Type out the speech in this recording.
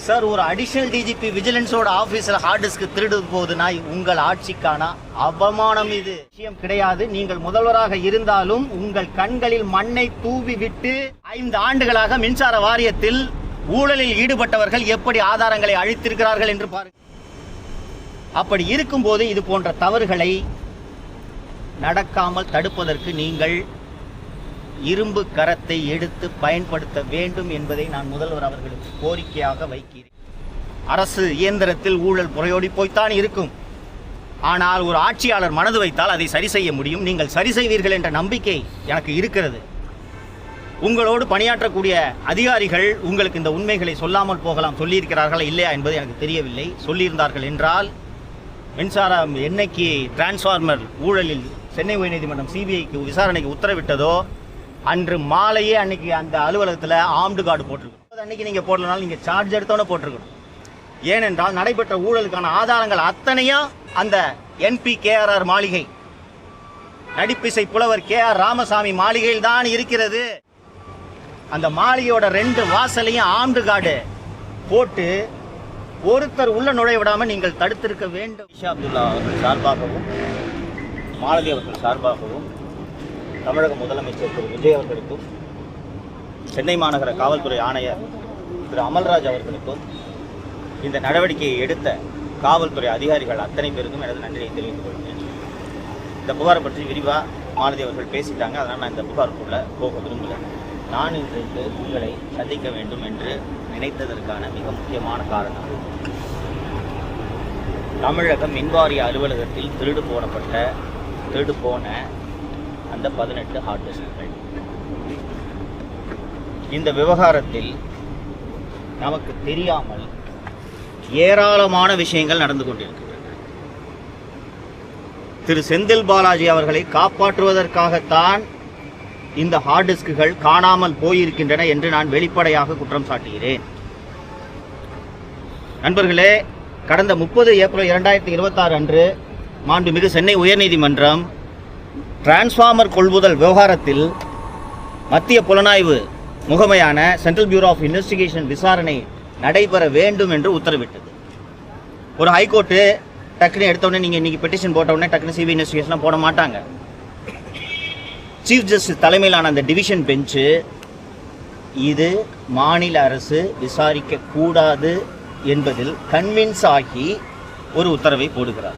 Sir, ஒரு additional DGP விஜிலன்ஸோட ஆபீஸ்ல hard disk திருடு போகுதுன்னா உங்கள் ஆட்சிக்கான அவமானம் இது. விஷயம் கிடையாது. நீங்கள் முதல்வராக இருந்தாலும் உங்கள் கண்களில் மண்ணை தூவி விட்டு 5 ஆண்டுகளாக மின்சார வாரியத்தில் ஊழலில் ஈடுபட்டவர்கள் எப்படி ஆதாரங்களை அழித்திருக்கிறார்கள் என்று பாருங்கள். அப்படி இருக்கும்போது இது போன்ற தவறுகளை நடக்காமல் தடுப்பதற்கு நீங்கள் இரும்பு கரத்தை எடுத்து பயன்படுத்த வேண்டும் என்பதை நான் முதல்வர் அவர்களுக்கு கோரிக்கையாக வைக்கிறேன். அரசு இயந்திரத்தில் ஊழல் புறையோடி போய்த்தான் இருக்கும். ஆனால் ஒரு ஆட்சியாளர் மனது வைத்தால் அதை சரி செய்ய முடியும். நீங்கள் சரி செய்வீர்கள் என்ற நம்பிக்கை எனக்கு இருக்கிறது. உங்களோடு பணியாற்றக்கூடிய அதிகாரிகள் உங்களுக்கு இந்த உண்மைகளை சொல்லாமல் போகலாம். சொல்லியிருக்கிறார்களா இல்லையா என்பது எனக்கு தெரியவில்லை. சொல்லியிருந்தார்கள் என்றால் மின்சாரம் என்னைக்கு டிரான்ஸ்ஃபார்மர் ஊழலில் சென்னை உயர்நீதிமன்றம் சிபிஐக்கு விசாரணைக்கு உத்தரவிட்டதோ அன்று மாலையே அன்னைக்கு அந்த அலுவலகத்தில் ஆர்ம்டு கார்டு போட்டிருக்கணும். அன்னைக்கு நீங்கள் போடலனாலும் நீங்கள் சார்ஜ் எடுத்தோன்னே போட்டிருக்கணும். ஏனென்றால் நடைபெற்ற ஊழலுக்கான ஆதாரங்கள் அத்தனையும் அந்த NPKRR மாளிகை, நடிப்பிசை புலவர் KR ராமசாமி மாளிகையில் தான் இருக்கிறது. அந்த மாளிகையோட 2 வாசலையும் ஆர்ம்டு கார்டு போட்டு ஒருத்தர் உள்ள நுழைய விடாமல் நீங்கள் தடுத்திருக்க வேண்டும். இஷா அப்துல்லா அவர்கள் சார்பாகவும் மாலதி அவர்கள் சார்பாகவும் தமிழக முதலமைச்சர் திரு விஜய் அவர்களுக்கும் சென்னை மாநகர காவல்துறை ஆணையர் திரு அமல்ராஜ் அவர்களுக்கும் இந்த நடவடிக்கையை எடுத்த காவல்துறை அதிகாரிகள் அத்தனை பேருக்கும் எனது நன்றியை தெரிவித்துக் கொள்கிறேன். இந்த புகாரை பற்றி விரிவாக மாலதி அவர்கள் பேசிட்டாங்க. அதனால் நான் இந்த புகாருக்குள்ளே போக விரும்பல. நான் இன்றைக்கு உங்களை சந்திக்க வேண்டும் என்று நினைத்ததற்கான மிக முக்கியமான காரணம், தமிழக மின்வாரிய அலுவலகத்தில் திருடு போன அந்த 18 ஹார்ட் டிஸ்க்குகள். இந்த விவகாரத்தில் நமக்கு தெரியாமல் ஏராளமான விஷயங்கள் நடந்து கொண்டிருக்கின்றன. திரு செந்தில் பாலாஜி அவர்களை காப்பாற்றுவதற்காகத்தான் இந்த ஹார்ட் டிஸ்க்குகள் காணாமல் போயிருக்கின்றன என்று நான் வெளிப்படையாக குற்றம் சாட்டுகிறேன். நண்பர்களே, கடந்த 30 ஏப்ரல் 2026 அன்று மாண்புமிகு சென்னை உயர்நீதிமன்றம் டிரான்ஸ்ஃபார்மர் கொள்முதல் விவகாரத்தில் மத்திய புலனாய்வு முகமையான சென்ட்ரல் பியூரோ ஆஃப் இன்வெஸ்டிகேஷன் விசாரணை நடைபெற வேண்டும் என்று உத்தரவிட்டது. ஒரு ஹைகோர்ட்டு டக்குன்னு எடுத்தோடனே நீங்கள் இன்றைக்கி பெட்டிஷன் போட்டவுடனே டக்குன்னு சிபிஐ இன்வெஸ்டிகேஷன்லாம் போட மாட்டாங்க. சீஃப் ஜஸ்டிஸ் தலைமையிலான அந்த டிவிஷன் பெஞ்சு இது மாநில அரசு விசாரிக்க கூடாது என்பதில் கன்வின்ஸ் ஆகி ஒரு உத்தரவை போடுகிறார்.